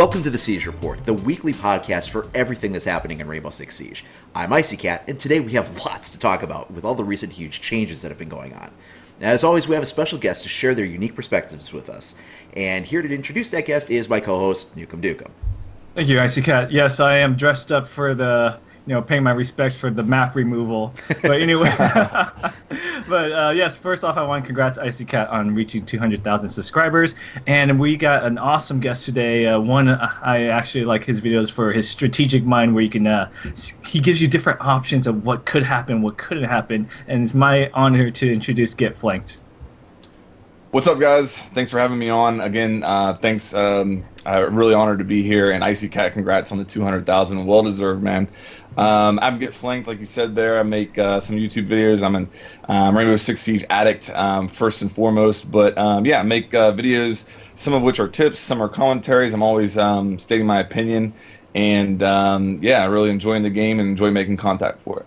Welcome to the Siege Report, the weekly podcast for everything that's happening in Rainbow Six Siege. I'm IcyCat, and today we have lots to talk about with all the recent huge changes that have been going on. As always, we have a special guest to share their unique perspectives with us. And here to introduce that guest is my co-host, NukemDukem. Thank you, IcyCat. Yes, I am dressed up for the, paying my respects for the map removal. But anyway, yes, first off, I want to congrats IcyCat on reaching 200,000 subscribers. And we got an awesome guest today. I actually like his videos for his strategic mind, where you can, he gives you different options of what could happen, what couldn't happen. And it's my honor to introduce Get Flanked. What's up, guys? Thanks for having me on again. Thanks. I'm really honored to be here. And IcyCat, congrats on the 200,000. Well deserved, man. I'm Get Flanked, like you said there. I make some YouTube videos. I'm an Rainbow Six Siege addict, first and foremost. But yeah, I make videos, some of which are tips, some are commentaries. I'm always stating my opinion. And yeah, really enjoying the game and enjoy making content for it.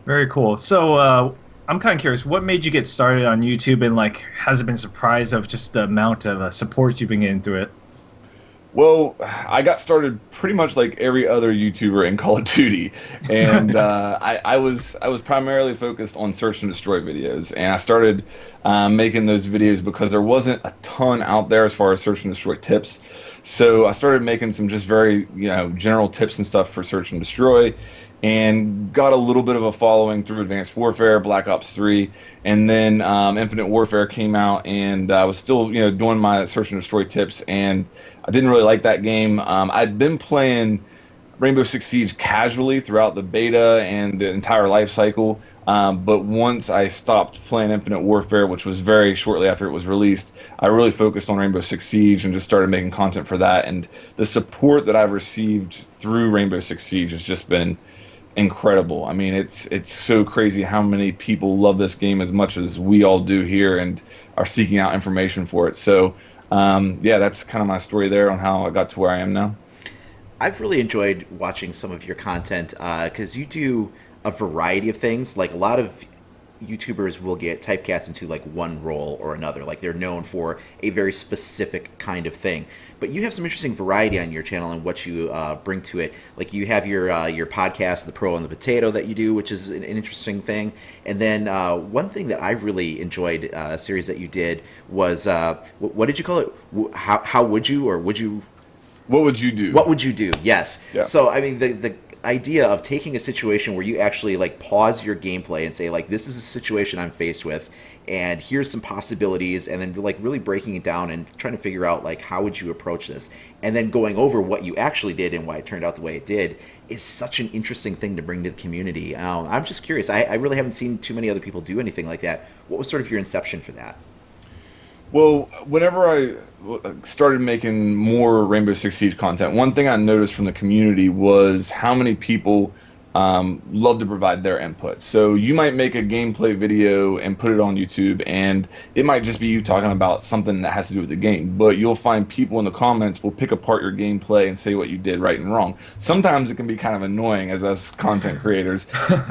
Very cool. So I'm kind of curious, what made you get started on YouTube, and has it been surprised of just the amount of support you've been getting through it? Well, I got started pretty much like every other YouTuber in Call of Duty, and I was primarily focused on search and destroy videos, and I started making those videos because there wasn't a ton out there as far as search and destroy tips. So I started making some just very general tips and stuff for search and destroy, and got a little bit of a following through Advanced Warfare, Black Ops 3, and then Infinite Warfare came out, and I was still doing my search and destroy tips, and I didn't really like that game. I'd been playing Rainbow Six Siege casually throughout the beta and the entire life cycle, but once I stopped playing Infinite Warfare, which was very shortly after it was released, I really focused on Rainbow Six Siege and just started making content for that, and the support that I've received through Rainbow Six Siege has just been incredible. I mean, it's so crazy how many people love this game as much as we all do here and are seeking out information for it. So yeah, that's kind of my story there on how I got to where I am now. I've really enjoyed watching some of your content because you do a variety of things. Like, a lot of YouTubers will get typecast into one role or another. Like, they're known for a very specific kind of thing. But you have some interesting variety on your channel and what you bring to it. Like, you have your podcast, The Pro and the Potato, that you do, which is an interesting thing. And then one thing that I really enjoyed, a series that you did, was what did you call it? How would you, or would you? What would you do? What would you do? Yes. Yeah. So I mean, the idea of taking a situation where you actually pause your gameplay and say, this is a situation I'm faced with, and here's some possibilities, and then really breaking it down and trying to figure out how would you approach this, and then going over what you actually did and why it turned out the way it did, is such an interesting thing to bring to the community. I'm just curious. I really haven't seen too many other people do anything like that. What was sort of your inception for that? Well, whenever I started making more Rainbow Six Siege content, one thing I noticed from the community was how many people love to provide their input. So you might make a gameplay video and put it on YouTube, and it might just be you talking about something that has to do with the game, but you'll find people in the comments will pick apart your gameplay and say what you did right and wrong. Sometimes it can be kind of annoying as us content creators,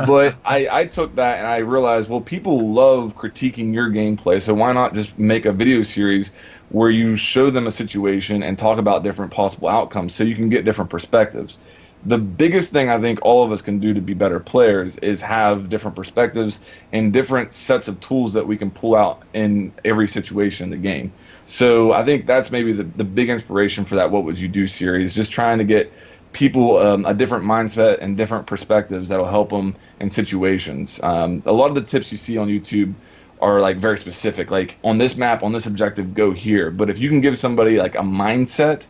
but I took that and I realized, well, people love critiquing your gameplay, so why not just make a video series where you show them a situation and talk about different possible outcomes so you can get different perspectives. The biggest thing I think all of us can do to be better players is have different perspectives and different sets of tools that we can pull out in every situation in the game. So I think that's maybe the big inspiration for that What Would You Do series, just trying to get people a different mindset and different perspectives that'll help them in situations. A lot of the tips you see on YouTube are very specific, on this map, on this objective, go here. But if you can give somebody a mindset,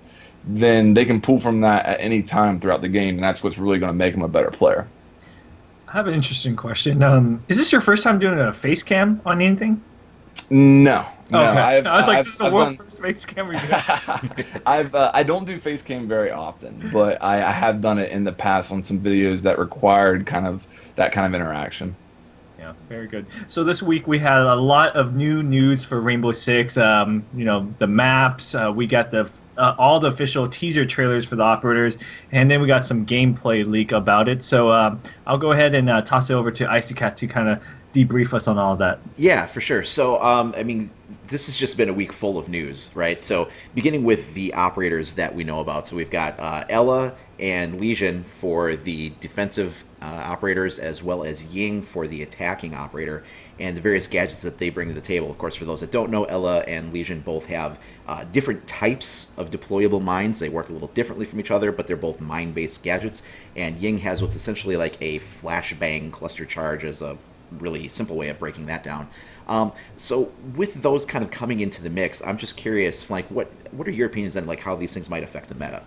then they can pull from that at any time throughout the game, and that's what's really going to make them a better player. I have an interesting question. Is this your first time doing a face cam on anything? No. Okay. I was like, this is the world's first face cam we do. I don't do face cam very often, but I have done it in the past on some videos that required that kind of interaction. Yeah, very good. So this week we had a lot of new news for Rainbow Six. The maps. We got all the official teaser trailers for the operators, and then we got some gameplay leak about it. So I'll go ahead and toss it over to IcyCat to kind of debrief us on all of that. Yeah, for sure. So, I mean, this has just been a week full of news, right? So, beginning with the operators that we know about. So, we've got Ella and Legion for the defensive operators, as well as Ying for the attacking operator, and the various gadgets that they bring to the table. Of course, for those that don't know, Ella and Legion both have different types of deployable mines. They work a little differently from each other, but they're both mine-based gadgets. And Ying has what's essentially like a flashbang cluster charge as a really simple way of breaking that down. So with those kind of coming into the mix, I'm just curious, like, what are your opinions on like how these things might affect the meta?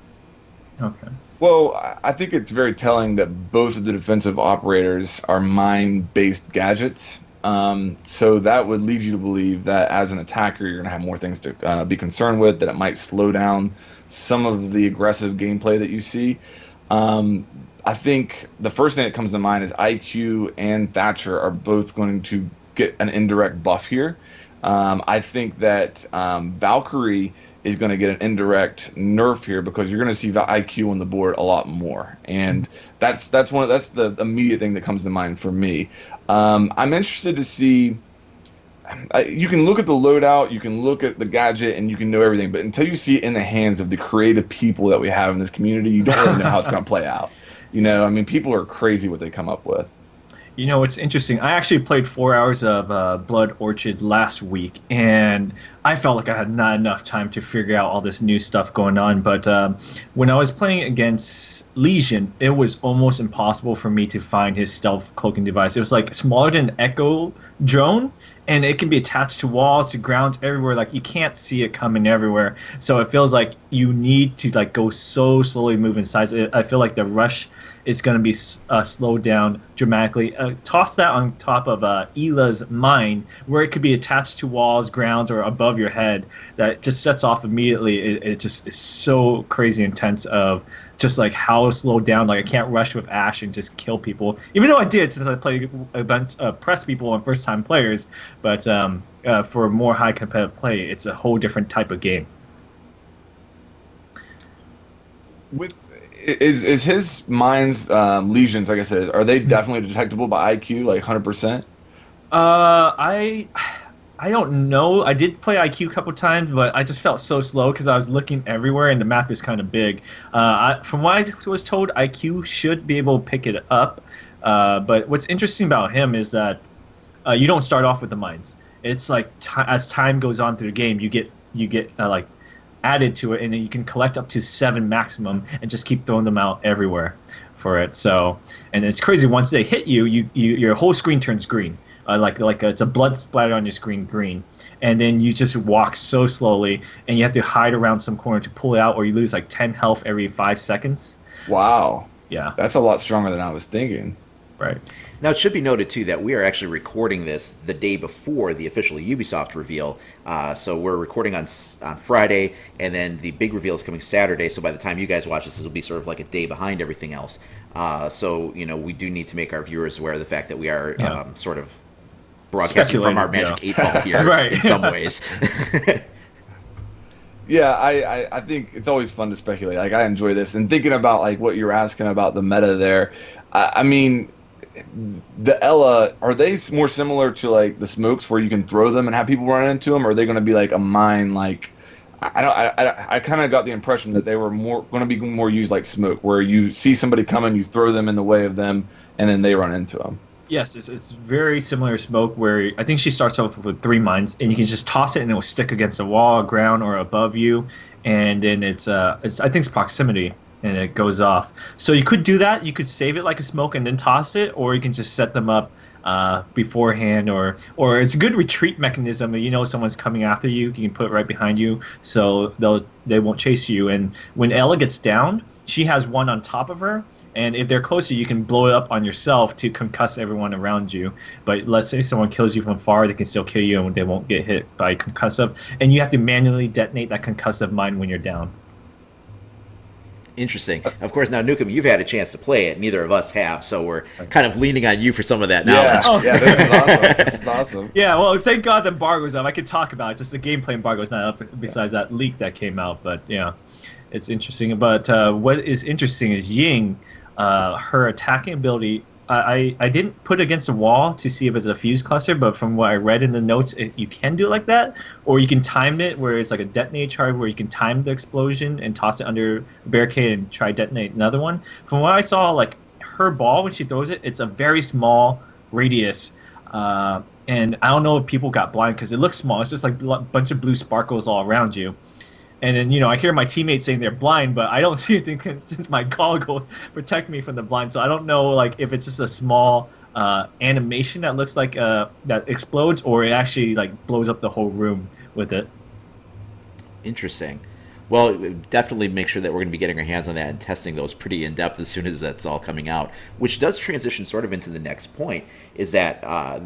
Okay. Well, I think it's very telling that both of the defensive operators are mine-based gadgets. So that would lead you to believe that as an attacker, you're going to have more things to be concerned with, that it might slow down some of the aggressive gameplay that you see. I think the first thing that comes to mind is IQ and Thatcher are both going to get an indirect buff here. I think that Valkyrie is going to get an indirect nerf here because you're going to see the IQ on the board a lot more, and that's the immediate thing that comes to mind for me. I'm interested to see. You can look at the loadout, you can look at the gadget, and you can know everything, but until you see it in the hands of the creative people that we have in this community, you don't really know how it's going to play out. You know, I mean, people are crazy what they come up with. You know, it's interesting. I actually played 4 hours of Blood Orchid last week, and I felt like I had not enough time to figure out all this new stuff going on. But when I was playing against Legion, it was almost impossible for me to find his stealth cloaking device. It was like smaller than an Echo drone, and it can be attached to walls, to grounds, everywhere. Like, you can't see it coming everywhere. So it feels like you need to like go so slowly move inside. I feel like the rush is going to be slowed down dramatically. Toss that on top of Ela's mine, where it could be attached to walls, grounds, or above your head. That just sets off immediately. It just is so crazy intense of just like how slowed down. Like, I can't rush with Ash and just kill people, even though I did since I played a bunch of press people on first-time players. But for more high competitive play, it's a whole different type of game. Is his mines lesions, like I said, are they definitely detectable by IQ, like 100%? I don't know. I did play IQ a couple times, but I just felt so slow because I was looking everywhere and the map is kind of big. From what I was told, IQ should be able to pick it up. But what's interesting about him is that you don't start off with the mines. It's like as time goes on through the game, you get like added to it, and then you can collect up to 7 maximum and just keep throwing them out everywhere for it. So, and it's crazy, once they hit you, your whole screen turns green, like it's a blood splatter on your screen green, and then you just walk so slowly, and you have to hide around some corner to pull it out, or you lose like 10 health every 5 seconds. Wow. Yeah, that's a lot stronger than I was thinking. Right. Now, it should be noted, too, that we are actually recording this the day before the official Ubisoft reveal. So we're recording on Friday, and then the big reveal is coming Saturday. So by the time you guys watch this, it'll be sort of like a day behind everything else. So, you know, we do need to make our viewers aware of the fact that we are sort of broadcasting from our Magic 8 Ball here right. in some ways. Yeah, I think it's always fun to speculate. Like, I enjoy this. And thinking about, like, what you're asking about the meta there, I mean, the Ella, are they more similar to like the smokes where you can throw them and have people run into them, or are they going to be like a mine? Like, I kind of got the impression that they were going to be more used like smoke, where you see somebody coming, you throw them in the way of them, and then they run into them. Yes, it's very similar to smoke, where I think she starts off with 3 mines, and you can just toss it and it will stick against a wall, ground, or above you, and then it's I think it's proximity, and it goes off. So you could do that. You could save it like a smoke and then toss it, or you can just set them up beforehand, or it's a good retreat mechanism. You know someone's coming after you, you can put it right behind you, so they won't chase you. And when Ella gets down, she has one on top of her, and if they're closer, you can blow it up on yourself to concuss everyone around you. But let's say someone kills you from far, they can still kill you, and they won't get hit by concussive. And you have to manually detonate that concussive mine when you're down. Interesting. Of course, now, Nukem, you've had a chance to play it. Neither of us have, so we're kind of leaning on you for some of that knowledge. Yeah, this is awesome. This is awesome. Yeah, well, thank God the embargo's up. I could talk about it. Just the gameplay embargo's not up besides that leak that came out. But, yeah, it's interesting. But what is interesting is Ying, her attacking ability, I didn't put it against the wall to see if it's a fuse cluster, but from what I read in the notes, you can do it like that, or you can time it where it's like a detonate charge where you can time the explosion and toss it under a barricade and try detonate another one. From what I saw, like her ball when she throws it, it's a very small radius. And I don't know if people got blind because it looks small. It's just like a bunch of blue sparkles all around you. And then, I hear my teammates saying they're blind, but I don't see anything since my goggles protect me from the blind. So I don't know, like, if it's just a small animation that looks like that explodes, or it actually like blows up the whole room with it. Interesting. Well, definitely make sure that we're going to be getting our hands on that and testing those pretty in depth as soon as that's all coming out, which does transition sort of into the next point, is that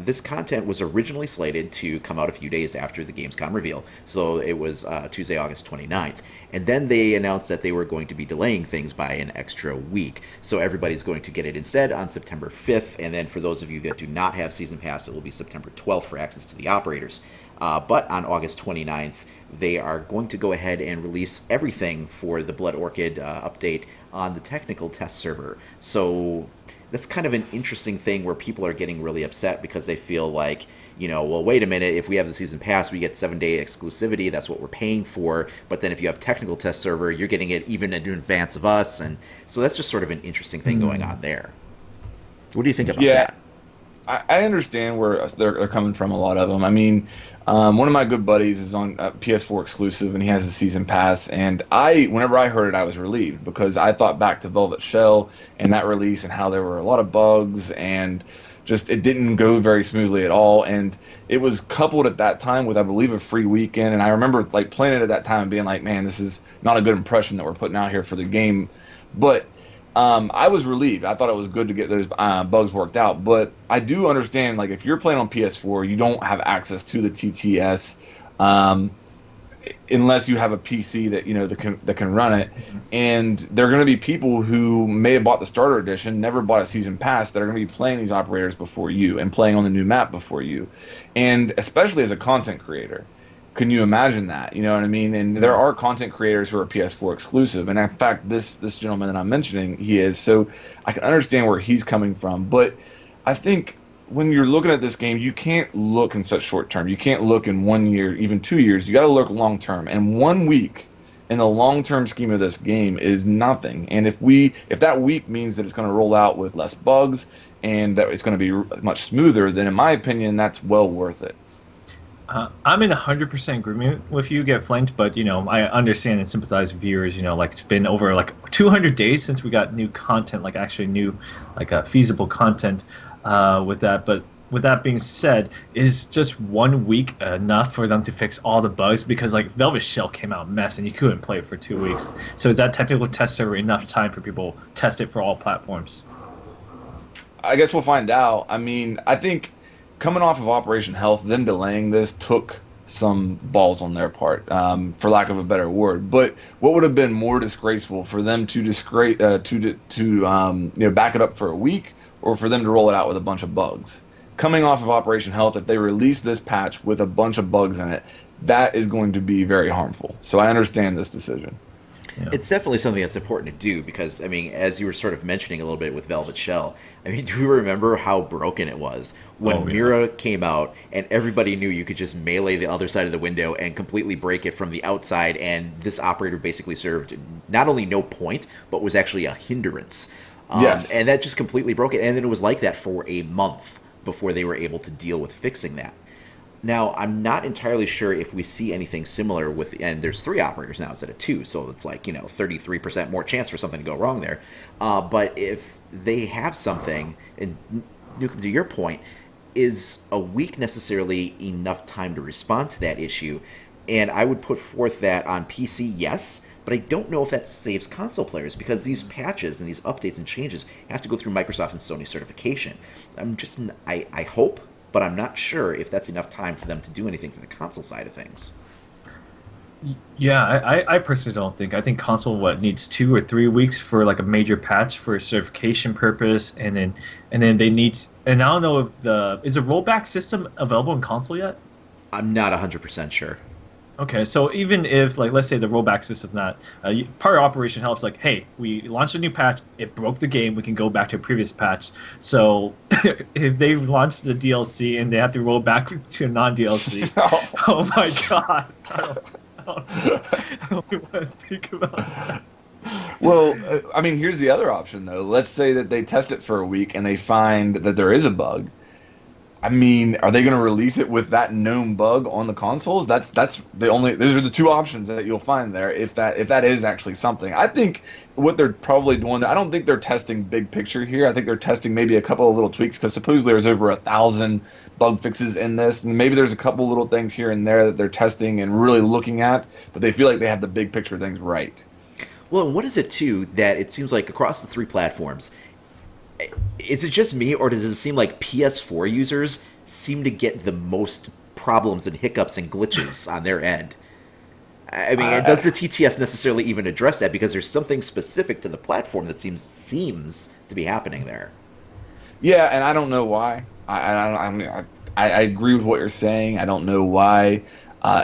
this content was originally slated to come out a few days after the Gamescom reveal. So it was Tuesday, August 29th. And then they announced that they were going to be delaying things by an extra week. So everybody's going to get it instead on September 5th. And then for those of you that do not have Season Pass, it will be September 12th for access to the operators. But on August 29th, they are going to go ahead and release everything for the Blood Orchid update on the technical test server. So that's kind of an interesting thing where people are getting really upset because they feel like, well, wait a minute, if we have the Season Pass, we get 7-day exclusivity, that's what we're paying for, but then if you have technical test server, you're getting it even in advance of us, and so that's just sort of an interesting thing going on there. What do you think about that? I understand where they're coming from, a lot of them. I mean, one of my good buddies is on PS4 exclusive, and he has a Season Pass. And whenever I heard it, I was relieved because I thought back to Velvet Shell and that release and how there were a lot of bugs and just it didn't go very smoothly at all. And it was coupled at that time with, I believe, a free weekend. And I remember like playing it at that time and being like, man, this is not a good impression that we're putting out here for the game. But I was relieved. I thought it was good to get those bugs worked out. But I do understand, like, if you're playing on PS4, you don't have access to the TTS unless you have a PC that can run it. And there are going to be people who may have bought the starter edition, never bought a Season Pass, that are going to be playing these operators before you and playing on the new map before you. And especially as a content creator. Can you imagine that? You know what I mean? And there are content creators who are PS4 exclusive. And in fact, this gentleman that I'm mentioning, he is. So I can understand where he's coming from. But I think when you're looking at this game, you can't look in such short term. You can't look in 1 year, even 2 years. You got to look long term. And 1 week in the long term scheme of this game is nothing. And if that week means that it's going to roll out with less bugs and that it's going to be much smoother, then in my opinion, that's well worth it. I'm in 100% agreement with you, Get Flanked, but I understand and sympathize with viewers. Like it's been over like 200 days since we got new content, like actually new, like feasible content with that. But with that being said, is just 1 week enough for them to fix all the bugs? Because like Velvet Shell came out a mess and you couldn't play it for 2 weeks. So is that technical test server enough time for people to test it for all platforms? I guess we'll find out. I mean, I think coming off of Operation Health, them delaying this took some balls on their part, for lack of a better word. But what would have been more disgraceful for them to back it up for a week, or for them to roll it out with a bunch of bugs? Coming off of Operation Health, if they release this patch with a bunch of bugs in it, that is going to be very harmful. So I understand this decision. Yeah. It's definitely something that's important to do because, I mean, as you were sort of mentioning a little bit with Velvet Shell, I mean, do you remember how broken it was when Mira came out and everybody knew you could just melee the other side of the window and completely break it from the outside, and this operator basically served not only no point, but was actually a hindrance. Yes. And that just completely broke it, and then it was like that for a month before they were able to deal with fixing that. Now, I'm not entirely sure if we see anything similar and there's 3 operators now instead of 2, so it's like, 33% more chance for something to go wrong there. But if they have something, and Nukem, to your point, is a week necessarily enough time to respond to that issue? And I would put forth that on PC, yes, but I don't know if that saves console players because these patches and these updates and changes have to go through Microsoft and Sony certification. I hope, but I'm not sure if that's enough time for them to do anything for the console side of things. Yeah, I personally don't think. I think console needs 2 or 3 weeks for like a major patch for certification purpose, and then they need. And I don't know if is the rollback system available in console yet? I'm not 100% sure. Okay, so even if, like, let's say the rollback system that part of Operation helps, like, hey, we launched a new patch, it broke the game, we can go back to a previous patch. So if they launched the DLC and they have to roll back to a non-DLC, oh my god, I don't even want to think about that. Well, I mean, here's the other option though. Let's say that they test it for a week and they find that there is a bug. I mean, are they going to release it with that known bug on the consoles? That's the only. Those are the two options that you'll find there. If that is actually something, I think what they're probably doing. I don't think they're testing big picture here. I think they're testing maybe a couple of little tweaks because supposedly there's over 1,000 bug fixes in this, and maybe there's a couple little things here and there that they're testing and really looking at. But they feel like they have the big picture things right. Well, and what is it too that it seems like across the three platforms? Is it just me, or does it seem like PS4 users seem to get the most problems and hiccups and glitches on their end? I mean, does the TTS necessarily even address that? Because there's something specific to the platform that seems to be happening there. Yeah, and I don't know why. I agree with what you're saying. I don't know why.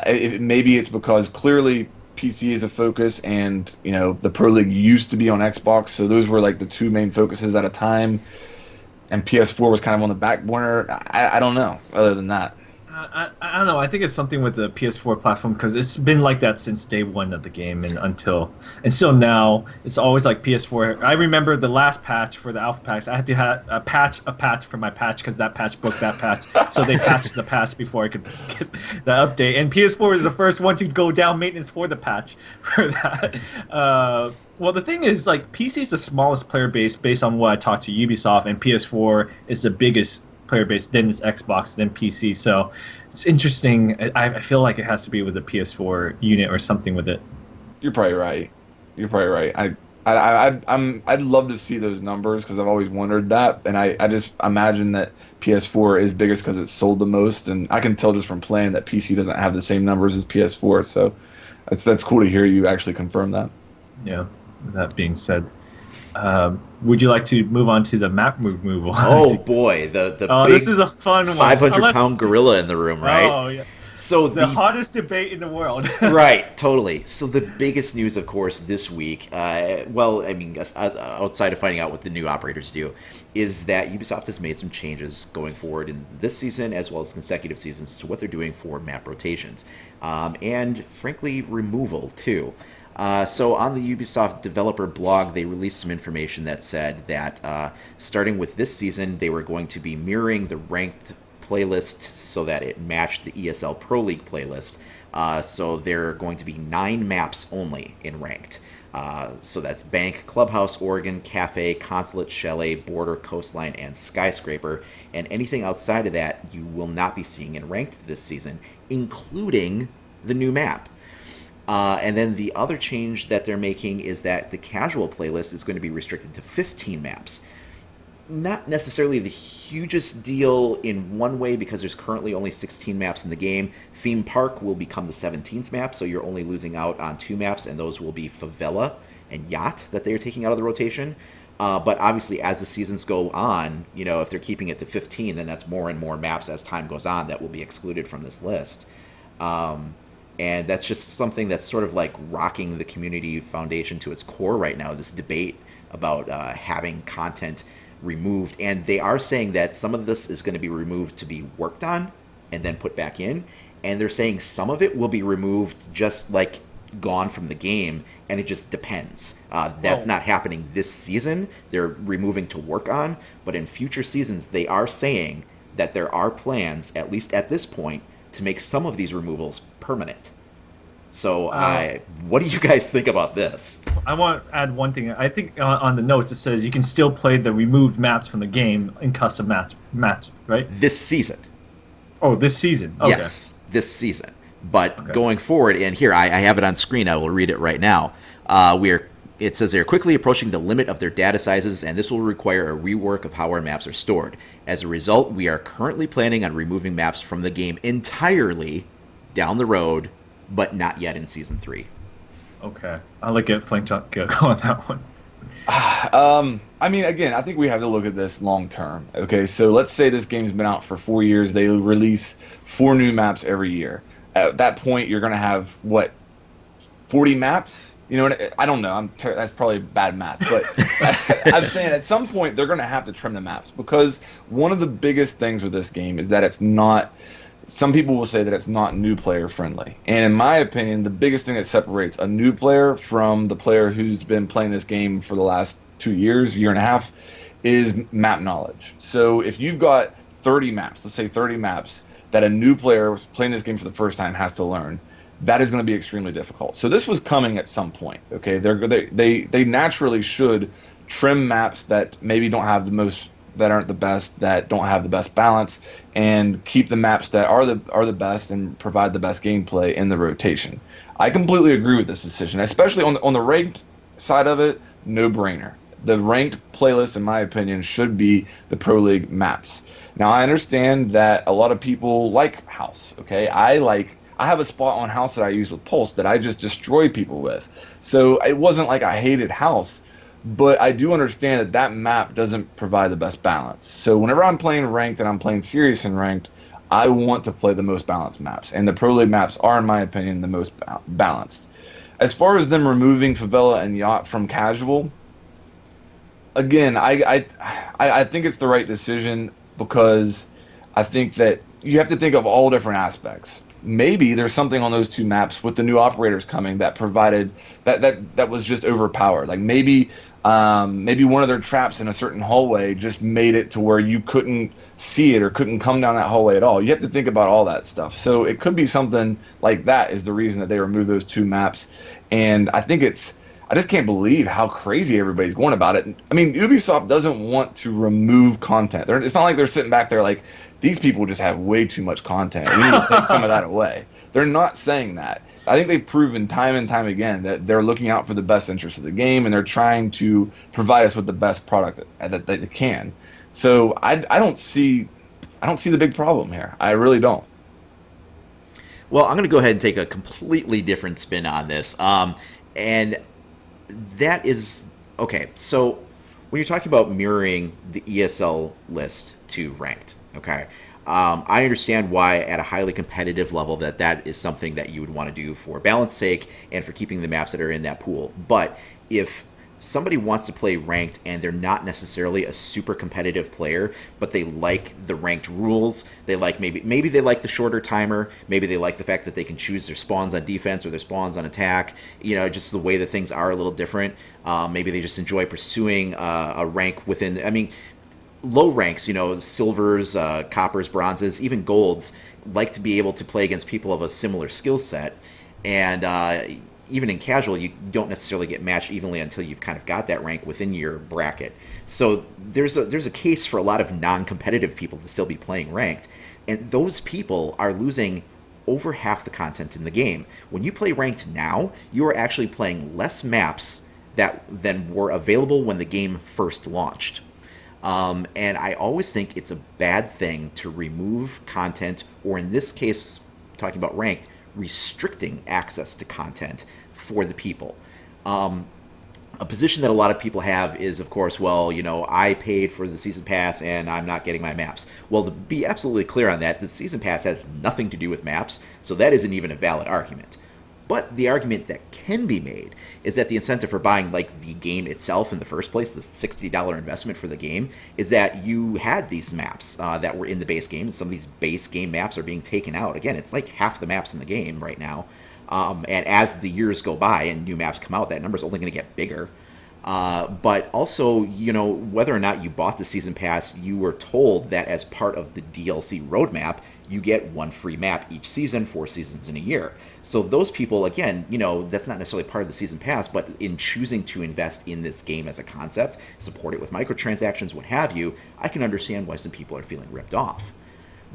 Maybe it's because clearly PC is a focus, and the Pro League used to be on Xbox, so those were like the two main focuses at a time, and PS4 was kind of on the back burner. I don't know. Other than that, I don't know. I think it's something with the PS4 platform because it's been like that since day one of the game and still now it's always like PS4. I remember the last patch for the alpha packs. I had to have a patch for my patch because that patch broke that patch. So they patched the patch before I could get the update. And PS4 was the first one to go down maintenance for the patch for that. Well, the thing is, like, PC is the smallest player base based on what I talked to Ubisoft, and PS4 is the biggest player base, then it's Xbox, then PC. So it's interesting. I feel like it has to be with the PS4 unit or something with it. You're probably right. I'd love to see those numbers because I've always wondered that, and I just imagine that PS4 is biggest because it's sold the most, and I can tell just from playing that PC doesn't have the same numbers as PS4. So that's cool to hear you actually confirm that. Yeah. That being said, would you like to move on to the map removal? Oh boy, the big this is a fun one. 500-pound gorilla in the room, right? Oh yeah. So the hottest debate in the world. Right, totally. So the biggest news, of course, this week, well, I mean, outside of finding out what the new operators do, is that Ubisoft has made some changes going forward in this season as well as consecutive seasons to what they're doing for map rotations, and frankly, removal too. So on the Ubisoft developer blog, they released some information that said that starting with this season, they were going to be mirroring the ranked playlist so that it matched the ESL Pro League playlist. So there are going to be 9 maps only in ranked. So that's Bank, Clubhouse, Oregon, Cafe, Consulate, Chalet, Border, Coastline, and Skyscraper. And anything outside of that you will not be seeing in ranked this season, including the new map. And then the other change that they're making is that the casual playlist is going to be restricted to 15 maps. Not necessarily the hugest deal in one way because there's currently only 16 maps in the game. Theme Park will become the 17th map, so you're only losing out on 2 maps, and those will be Favela and Yacht that they're taking out of the rotation. But obviously, as the seasons go on, if they're keeping it to 15, then that's more and more maps as time goes on that will be excluded from this list. And that's just something that's sort of like rocking the community foundation to its core right now, this debate about having content removed. And they are saying that some of this is going to be removed to be worked on and then put back in. And they're saying some of it will be removed just like gone from the game, and it just depends. That's not happening this season. They're removing to work on. But in future seasons, they are saying that there are plans, at least at this point, to make some of these removals permanent. So what do you guys think about this? I want to add one thing. I think on the notes it says you can still play the removed maps from the game in custom matches, right? This season. Oh, this season. Okay. Yes, this season. But going forward, and here I have it on screen. I will read it right now. It says they're quickly approaching the limit of their data sizes, and this will require a rework of how our maps are stored. As a result, we are currently planning on removing maps from the game entirely down the road, but not yet in Season 3. Okay. I'll let Flink go on that one. I mean, again, I think we have to look at this long term. Okay, so let's say this game's been out for 4 years. They release 4 new maps every year. at that point you're going to have what, 40 maps. You know, I don't know. That's probably bad math, but I'm saying at some point they're going to have to trim the maps, because one of the biggest things with this game is that it's not. Some people will say that it's not new player friendly, and in my opinion, the biggest thing that separates a new player from the player who's been playing this game for the last 2 years, year and a half, is map knowledge. So if you've got 30 maps, let's say 30 maps, that a new player playing this game for the first time has to learn, that is going to be extremely difficult. So this was coming at some point. Okay, they naturally should trim maps that maybe don't have the most, that aren't the best, that don't have the best balance, and keep the maps that are the best and provide the best gameplay in the rotation. I completely agree with this decision, especially on the ranked side of it. No brainer. The ranked playlist, in my opinion, should be the Pro League maps. Now I understand that a lot of people like House. Okay, I have a spot on House that I use with Pulse that I just destroy people with. So it wasn't like I hated House, but I do understand that that map doesn't provide the best balance. So whenever I'm playing ranked and I'm playing serious in ranked, I want to play the most balanced maps. And the Pro League maps are, in my opinion, the most balanced. As far as them removing Favela and Yacht from casual, again, I think it's the right decision, because I think that you have to think of all different aspects. Maybe there's something on those two maps with the new operators coming that provided that was just overpowered. Like maybe one of their traps in a certain hallway just made it to where you couldn't see it or couldn't come down that hallway at all. You have to think about all that stuff. So it could be something like that is the reason that they removed those two maps. And I just can't believe how crazy everybody's going about it. I mean, Ubisoft doesn't want to remove content. It's not like they're sitting back there like, these people just have way too much content. We need to take some of that away. They're not saying that. I think they've proven time and time again that they're looking out for the best interest of the game, and they're trying to provide us with the best product that they can. So I don't see the big problem here. I really don't. Well, I'm going to go ahead and take a completely different spin on this. And that is, okay, so when you're talking about mirroring the ESL list to ranked, okay, I understand why at a highly competitive level that is something that you would want to do for balance sake and for keeping the maps that are in that pool. But if somebody wants to play ranked and they're not necessarily a super competitive player, but they like the ranked rules, they like maybe they like the shorter timer, maybe they like the fact that they can choose their spawns on defense or their spawns on attack, you know, just the way that things are a little different. Maybe they just enjoy pursuing a rank within, I mean, low ranks, you know, silvers, coppers, bronzes, even golds, like to be able to play against people of a similar skill set. And even in casual, you don't necessarily get matched evenly until you've kind of got that rank within your bracket. So there's a case for a lot of non-competitive people to still be playing ranked. And those people are losing over half the content in the game. When you play ranked now, you are actually playing less maps than were available when the game first launched. And I always think it's a bad thing to remove content, or in this case, talking about ranked, restricting access to content for the people. A position that a lot of people have is, of course, well, you know, I paid for the season pass and I'm not getting my maps. Well, to be absolutely clear on that, the season pass has nothing to do with maps, so that isn't even a valid argument. But the argument that can be made is that the incentive for buying, like, the game itself in the first place, the $60 investment for the game, is that you had these maps that were in the base game, and some of these base game maps are being taken out. Again, it's like half the maps in the game right now. And as the years go by and new maps come out, that number's only going to get bigger. But also, you know, whether or not you bought the season pass, you were told that as part of the DLC roadmap, you get one free map each season, 4 seasons in a year. So those people, again, you know, that's not necessarily part of the season pass, but in choosing to invest in this game as a concept, support it with microtransactions, what have you, I can understand why some people are feeling ripped off.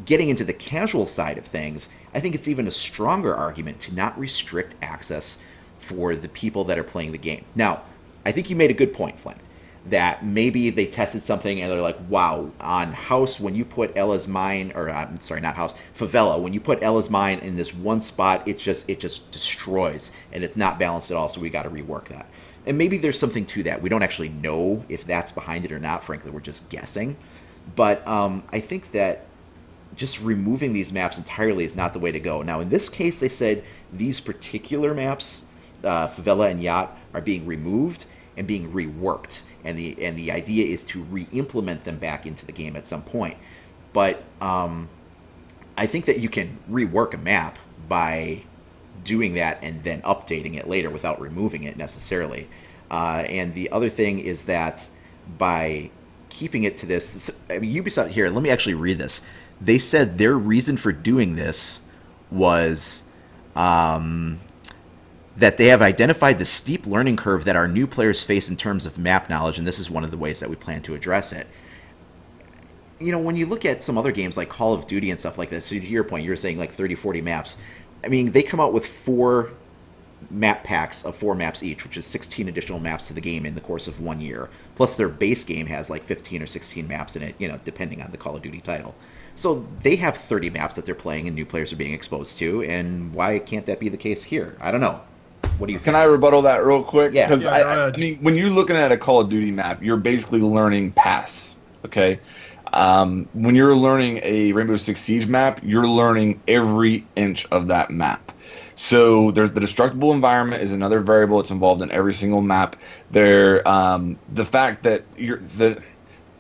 Getting into the casual side of things, I think it's even a stronger argument to not restrict access for the people that are playing the game. Now, I think you made a good point, Flint, that maybe they tested something and they're like, wow, on House, when you put Ella's Mine, or I'm sorry, not House, Favela, when you put Ella's Mine in this one spot, it just destroys, and it's not balanced at all, so we got to rework that. And maybe there's something to that. We don't actually know if that's behind it or not. Frankly, we're just guessing. But I think that just removing these maps entirely is not the way to go. Now, in this case, they said these particular maps, Favela and Yacht, are being removed and being reworked, and the idea is to re-implement them back into the game at some point. But I think that you can rework a map by doing that and then updating it later without removing it necessarily. And the other thing is that by keeping it to this, I mean, Ubisoft here, let me actually read this. They said their reason for doing this was that they have identified the steep learning curve that our new players face in terms of map knowledge, and this is one of the ways that we plan to address it. You know, when you look at some other games like Call of Duty and stuff like this, so to your point, you were saying like 30, 40 maps. I mean, they come out with 4 map packs of 4 maps each, which is 16 additional maps to the game in the course of 1 year. Plus their base game has like 15 or 16 maps in it, you know, depending on the Call of Duty title. So they have 30 maps that they're playing and new players are being exposed to, and why can't that be the case here? I don't know. What do you think? Can I rebuttal that real quick? Yeah. Because I mean, when you're looking at a Call of Duty map, you're basically learning paths, okay? When you're learning a Rainbow Six Siege map, you're learning every inch of that map. So the destructible environment is another variable that's involved in every single map. The fact that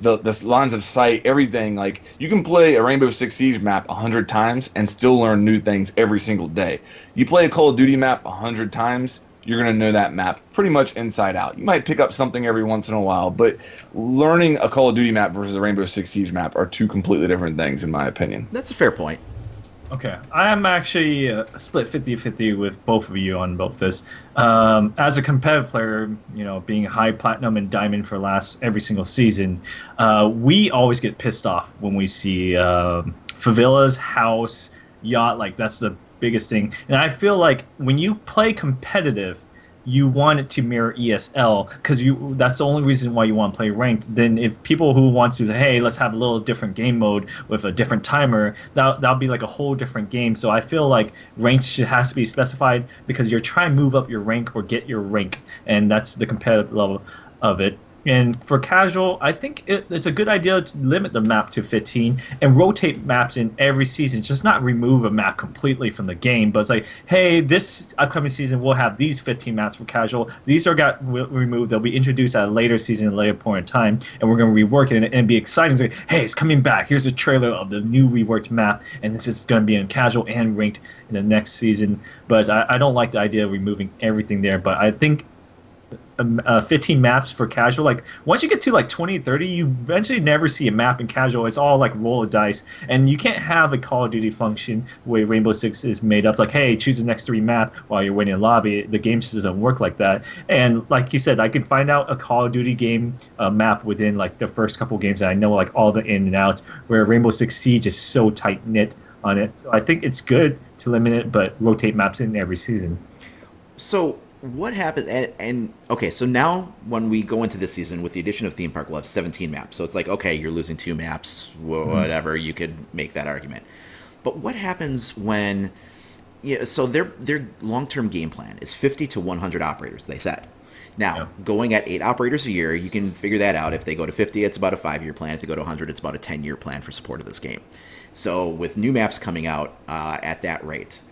the lines of sight, everything, like you can play a Rainbow Six Siege map 100 times and still learn new things every single day. You play a Call of Duty map 100 times, you're going to know that map pretty much inside out. You might pick up something every once in a while, but learning a Call of Duty map versus a Rainbow Six Siege map are 2 completely different things, in my opinion. That's a fair point. Okay, I am actually split 50-50 with both of you on both this. As a competitive player, you know, being high platinum and diamond for every single season, we always get pissed off when we see favelas, house, yacht. Like that's the biggest thing. And I feel like when you play competitive, you want it to mirror ESL because that's the only reason why you want to play ranked. Then if people who want to say, hey, let's have a little different game mode with a different timer, that'll be like a whole different game. So I feel like ranked has to be specified because you're trying to move up your rank or get your rank, and that's the competitive level of it. And for casual, I think it's a good idea to limit the map to 15 and rotate maps in every season. Just not remove a map completely from the game, but it's like, hey, this upcoming season we'll have these 15 maps for casual. These got removed. They'll be introduced at a later season, at a later point in time, and we're going to rework it and be exciting. It's like, hey, it's coming back. Here's a trailer of the new reworked map, and this is going to be in casual and ranked in the next season. But I don't like the idea of removing everything there, but I think 15 maps for casual, like once you get to like 20, 30, you eventually never see a map in casual. It's all like roll of dice, and you can't have a Call of Duty function the way Rainbow Six is made up, like, hey, choose the next 3 map while you're waiting in the lobby. The game just doesn't work like that. And like you said, I can find out a Call of Duty game map within like the first couple games that I know like all the in and outs, where Rainbow Six Siege is so tight knit on it. So I think it's good to limit it, but rotate maps in every season. So what happens, and okay, so now when we go into this season with the addition of theme park, we'll have 17 maps. So it's like, okay, you're losing 2 maps, whatever, you could make that argument. But what happens when, so their long-term game plan is 50 to 100 operators, they said. Now, going at 8 operators a year, you can figure that out. If they go to 50, it's about a 5-year plan. If they go to 100, it's about a 10-year plan for support of this game. So with new maps coming out at that rate,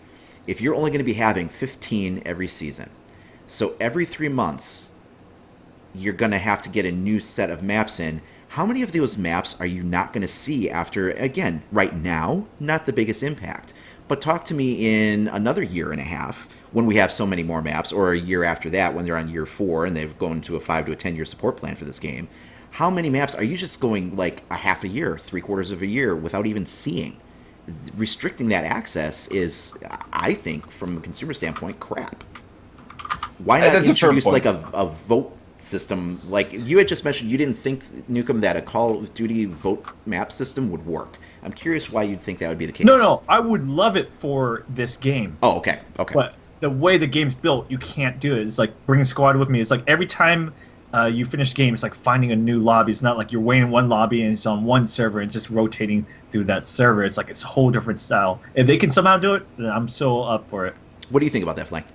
if you're only going to be having 15 every season, so every 3 months, you're going to have to get a new set of maps in. How many of those maps are you not going to see after, again, right now, not the biggest impact, but talk to me in another year and a half when we have so many more maps, or a year after that when they're on year 4 and they've gone to a 5 to a 10-year support plan for this game. How many maps are you just going like a half a year, 3/4 of a year without even seeing? Restricting that access is, I think, from a consumer standpoint, crap. Why not introduce like a vote system? Like you had just mentioned, you didn't think, Nukem, that a Call of Duty vote map system would work. I'm curious why you'd think that would be the case. No, I would love it for this game. Oh, okay. But the way the game's built, you can't do it. It's like bring a squad with me. It's like every time you finish the game, it's like finding a new lobby. It's not like you're waiting in one lobby and it's on one server and just rotating through that server. It's like it's a whole different style. If they can somehow do it, then I'm so up for it. What do you think about that, Flank?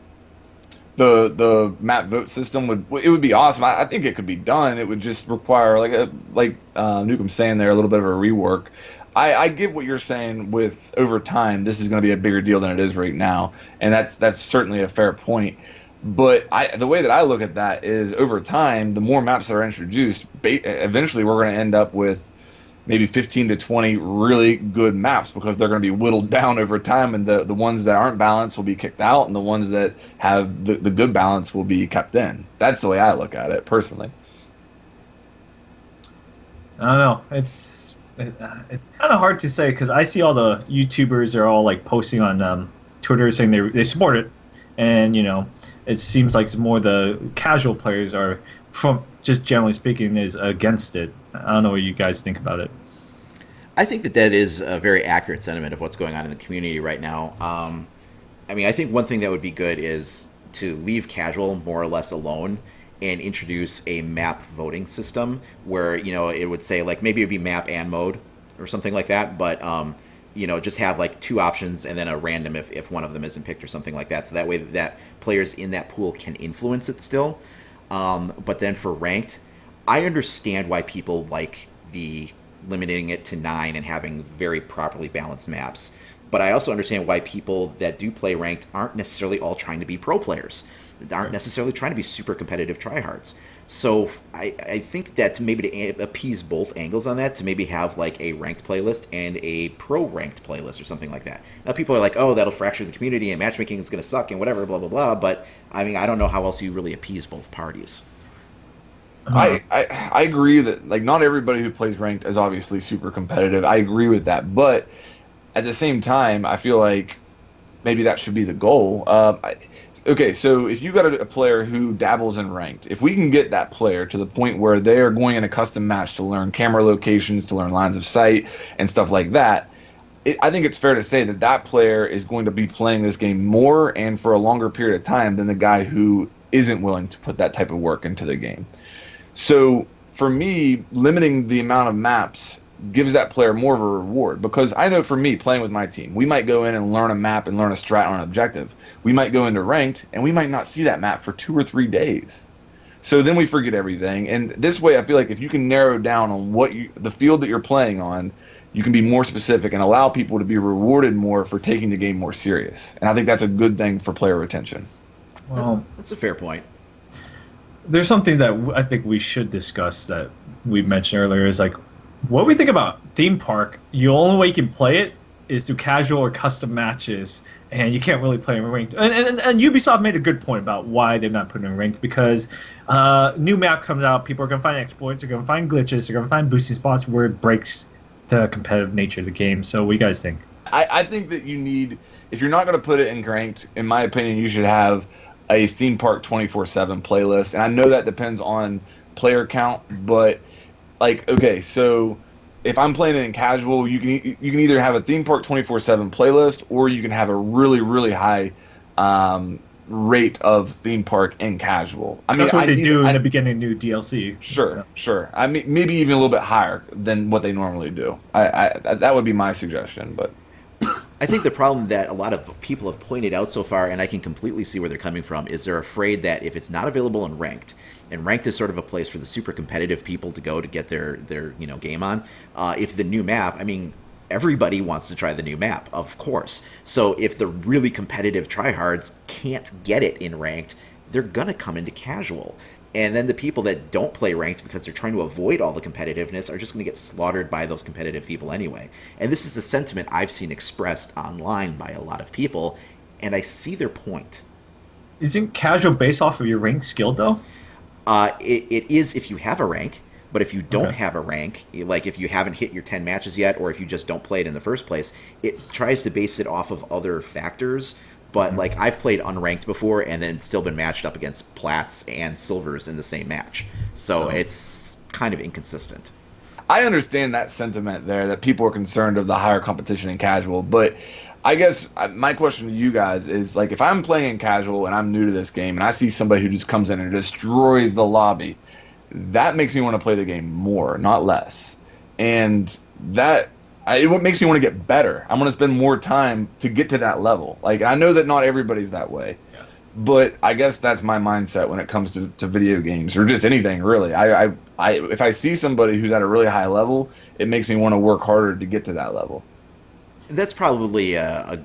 The map vote system would be awesome. I think it could be done. It would just require like Nukem's saying there, a little bit of a rework. I get what you're saying with over time, this is going to be a bigger deal than it is right now. And that's certainly a fair point. But the way that I look at that is over time, the more maps that are introduced, eventually we're going to end up with maybe 15 to 20 really good maps because they're going to be whittled down over time, and the ones that aren't balanced will be kicked out, and the ones that have the good balance will be kept in. That's the way I look at it personally. I don't know. It's kind of hard to say because I see all the YouTubers are all like posting on Twitter saying they support it, and it seems like more the casual players are, from just generally speaking, is against it. I don't know what you guys think about it. I think that is a very accurate sentiment of what's going on in the community right now. I mean, I think one thing that would be good is to leave casual more or less alone and introduce a map voting system where, it would say, like, maybe it would be map and mode or something like that, but, just have, like, 2 options and then a random if one of them isn't picked or something like that. So that way that players in that pool can influence it still. But then for ranked, I understand why people like the limiting it to 9 and having very properly balanced maps. But I also understand why people that do play ranked aren't necessarily all trying to be pro players. They aren't necessarily trying to be super competitive tryhards. So I think that maybe to appease both angles on that, to maybe have like a ranked playlist and a pro ranked playlist or something like that. Now people are like, oh, that'll fracture the community and matchmaking is going to suck and whatever, blah, blah, blah. But I mean, I don't know how else you really appease both parties. I agree that like not everybody who plays ranked is obviously super competitive. I agree with that, but at the same time, I feel like maybe that should be the goal. Okay, so if you got a player who dabbles in ranked, if we can get that player to the point where they are going in a custom match to learn camera locations, to learn lines of sight, and stuff like that, I think it's fair to say that that player is going to be playing this game more and for a longer period of time than the guy who isn't willing to put that type of work into the game. So for me, limiting the amount of maps gives that player more of a reward, because I know for me playing with my team, we might go in and learn a map and learn a strat on an objective. We might go into ranked and we might not see that map for 2 or 3 days. So then we forget everything. And this way, I feel like if you can narrow down on the field that you're playing on, you can be more specific and allow people to be rewarded more for taking the game more serious. And I think that's a good thing for player retention. Well, that's a fair point. There's something that I think we should discuss that we mentioned earlier is like, what we think about theme park. The only way you can play it is through casual or custom matches, and you can't really play in ranked. And Ubisoft made a good point about why they're not putting in ranked, because new map comes out, people are going to find exploits, they're going to find glitches, they're going to find boosting spots where it breaks the competitive nature of the game. So what do you guys think? I think that you need, if you're not going to put it in ranked, in my opinion, you should have a theme park 24/7 playlist. And I know that depends on player count, but like, okay, so if I'm playing it in casual, you can either have a theme park 24/7 playlist, or you can have a really, really high rate of theme park in casual. I mean, that's what they do in the beginning of new DLC. Sure. I mean, maybe even a little bit higher than what they normally do. That would be my suggestion, but. I think the problem that a lot of people have pointed out so far, and I can completely see where they're coming from, is they're afraid that if it's not available in ranked, and ranked is sort of a place for the super competitive people to go to get their game on. If the new map, I mean, everybody wants to try the new map, of course. So if the really competitive tryhards can't get it in ranked, they're gonna come into casual. And then the people that don't play ranked because they're trying to avoid all the competitiveness are just going to get slaughtered by those competitive people anyway. And this is a sentiment I've seen expressed online by a lot of people, and I see their point. Isn't casual based off of your rank skill, though? It is if you have a rank, but if you don't have a rank, like if you haven't hit your 10 matches yet, or if you just don't play it in the first place, it tries to base it off of other factors. But like I've played unranked before and then still been matched up against plats and silvers in the same match. So it's kind of inconsistent. I understand that sentiment there, that people are concerned of the higher competition in casual, but I guess my question to you guys is, like, if I'm playing in casual and I'm new to this game and I see somebody who just comes in and destroys the lobby, that makes me want to play the game more, not less. And that it makes me want to get better. I want to spend more time to get to that level. Like, I know that not everybody's that way, but I guess that's my mindset when it comes to video games or just anything really. I If I see somebody who's at a really high level, it makes me want to work harder to get to that level. That's probably a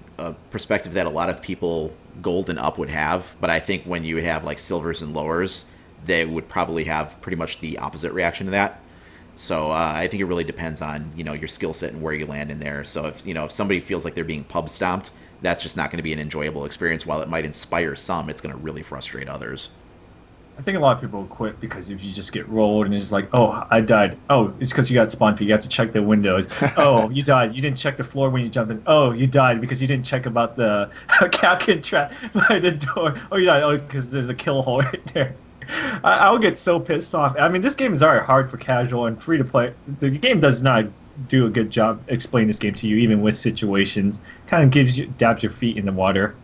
perspective that a lot of people gold and up would have, but I think when you have like silvers and lowers, they would probably have pretty much the opposite reaction to that. So I think it really depends on your skill set and where you land in there. So if somebody feels like they're being pub stomped, that's just not going to be an enjoyable experience. While it might inspire some, it's going to really frustrate others. I think a lot of people quit because if you just get rolled and it's like, oh, I died. Oh, it's because you got spawn peek. You have to check the windows. Oh, you died. You didn't check the floor when you jumped in. Oh, you died because you didn't check about the captain trap by the door. Oh, you died. Oh, because there's a kill hole right there. I'll get so pissed off. I mean, this game is already hard for casual and free to play. The game does not do a good job explaining this game to you, even with situations. Kind of dabs your feet in the water.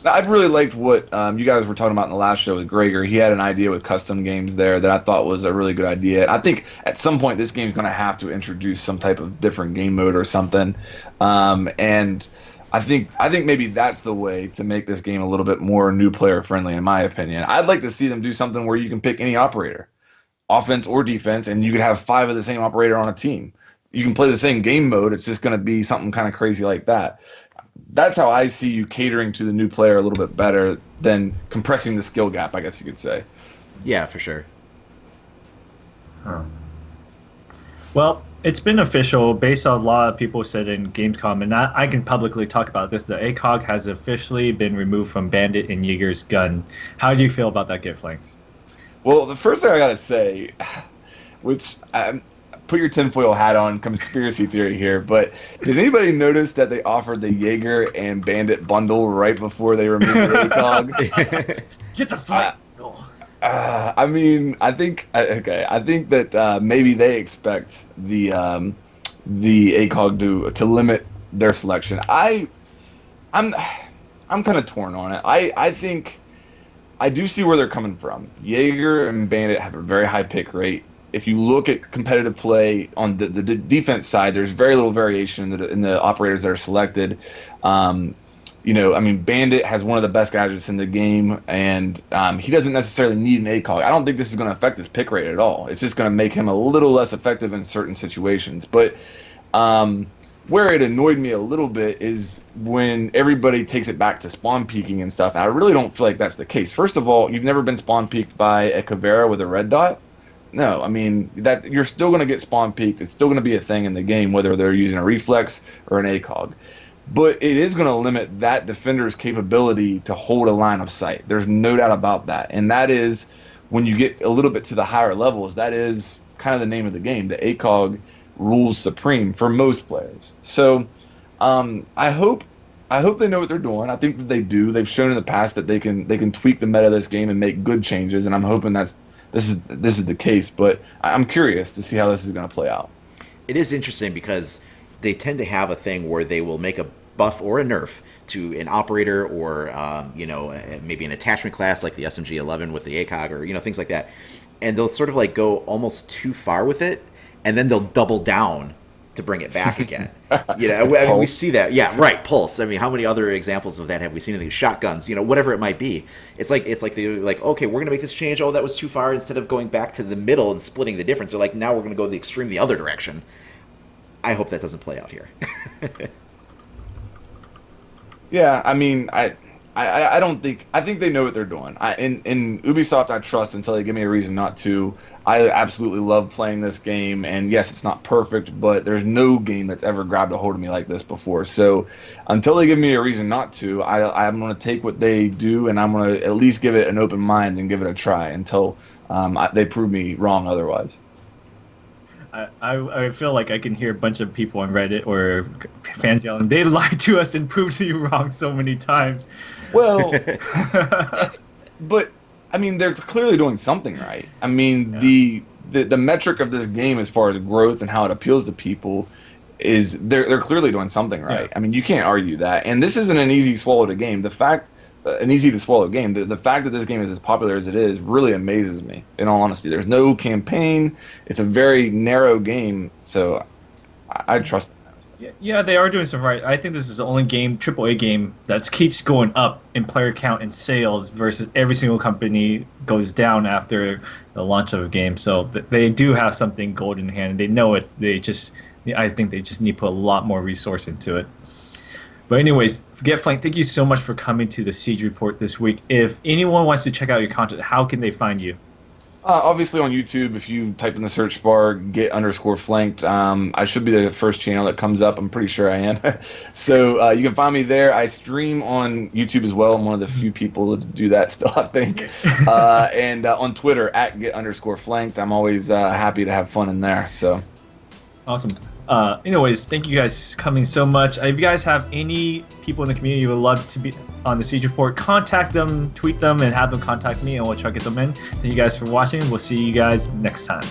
I've really liked what you guys were talking about in the last show with Gregor. He had an idea with custom games there that I thought was a really good idea. And I think at some point this game's going to have to introduce some type of different game mode or something. And I think maybe that's the way to make this game a little bit more new player friendly, in my opinion. I'd like to see them do something where you can pick any operator, offense or defense, and you could have 5 of the same operator on a team. You can play the same game mode. It's just going to be something kind of crazy like that. That's how I see you catering to the new player a little bit better than compressing the skill gap, I guess you could say. Yeah, for sure. Huh. Well, it's been official based on a lot of people said in Gamescom, and I can publicly talk about this. The ACOG has officially been removed from Bandit and Jaeger's gun. How do you feel about that gift length? Well, the first thing I got to say, which put your tinfoil hat on, conspiracy theory here, but did anybody notice that they offered the Jaeger and Bandit bundle right before they removed the ACOG? Get the fuck. I mean, I think that maybe they expect the ACOG to limit their selection. I'm kind of torn on it. I think I do see where they're coming from. Jaeger and Bandit have a very high pick rate. If you look at competitive play on the defense side, there's very little variation in the operators that are selected. Bandit has one of the best gadgets in the game, and he doesn't necessarily need an ACOG. I don't think this is going to affect his pick rate at all. It's just going to make him a little less effective in certain situations. But where it annoyed me a little bit is when everybody takes it back to spawn peeking and stuff. I really don't feel like that's the case. First of all, you've never been spawn peeked by a Caveira with a red dot. No, I mean, that you're still going to get spawn peeked. It's still going to be a thing in the game, whether they're using a reflex or an ACOG. But it is going to limit that defender's capability to hold a line of sight. There's no doubt about that. And that is, when you get a little bit to the higher levels, that is kind of the name of the game. The ACOG rules supreme for most players. So I hope they know what they're doing. I think that they do. They've shown in the past that they can tweak the meta of this game and make good changes, and I'm hoping this is the case. But I'm curious to see how this is going to play out. It is interesting because they tend to have a thing where they will make a buff or a nerf to an operator or maybe an attachment class like the SMG-11 with the ACOG or things like that, and they'll sort of like go almost too far with it, and then they'll double down to bring it back again. We see that. Yeah, right. Pulse. I mean, how many other examples of that have we seen in these shotguns? Whatever it might be. It's like they're like, okay, we're gonna make this change. Oh, that was too far. Instead of going back to the middle and splitting the difference, they're like, now we're gonna go the extreme the other direction. I hope that doesn't play out here. Yeah, I mean, I don't think I think they know what they're doing. In Ubisoft, I trust until they give me a reason not to. I absolutely love playing this game, and yes, it's not perfect, but there's no game that's ever grabbed a hold of me like this before. So until they give me a reason not to, I'm going to take what they do, and I'm going to at least give it an open mind and give it a try until they prove me wrong otherwise. I feel like I can hear a bunch of people on Reddit or fans yelling, they lied to us and proved you wrong so many times. Well, but, I mean, they're clearly doing something right. I mean, yeah. the metric of this game as far as growth and how it appeals to people is they're clearly doing something right. Yeah. I mean, you can't argue that. And this isn't an easy swallowed game. An easy to swallow game. The fact that this game is as popular as it is really amazes me, in all honesty. There's no campaign. It's a very narrow game, so I trust it. Yeah, they are doing some right. I think this is the only game, AAA game, that keeps going up in player count and sales versus every single company goes down after the launch of a game. So they do have something gold in hand. They know it. I think they just need to put a lot more resource into it. But anyways, Get Flanked, thank you so much for coming to the Siege Report this week. If anyone wants to check out your content, how can they find you? Obviously on YouTube, if you type in the search bar, get_flanked, I should be the first channel that comes up. I'm pretty sure I am. So you can find me there. I stream on YouTube as well. I'm one of the few people that do that still, I think. And on Twitter, @get_flanked. I'm always happy to have fun in there. So awesome. Anyways, thank you guys for coming so much. If you guys have any people in the community who would love to be on the Siege Report, contact them, tweet them, and have them contact me, and we'll try to get them in. Thank you guys for watching. We'll see you guys next time.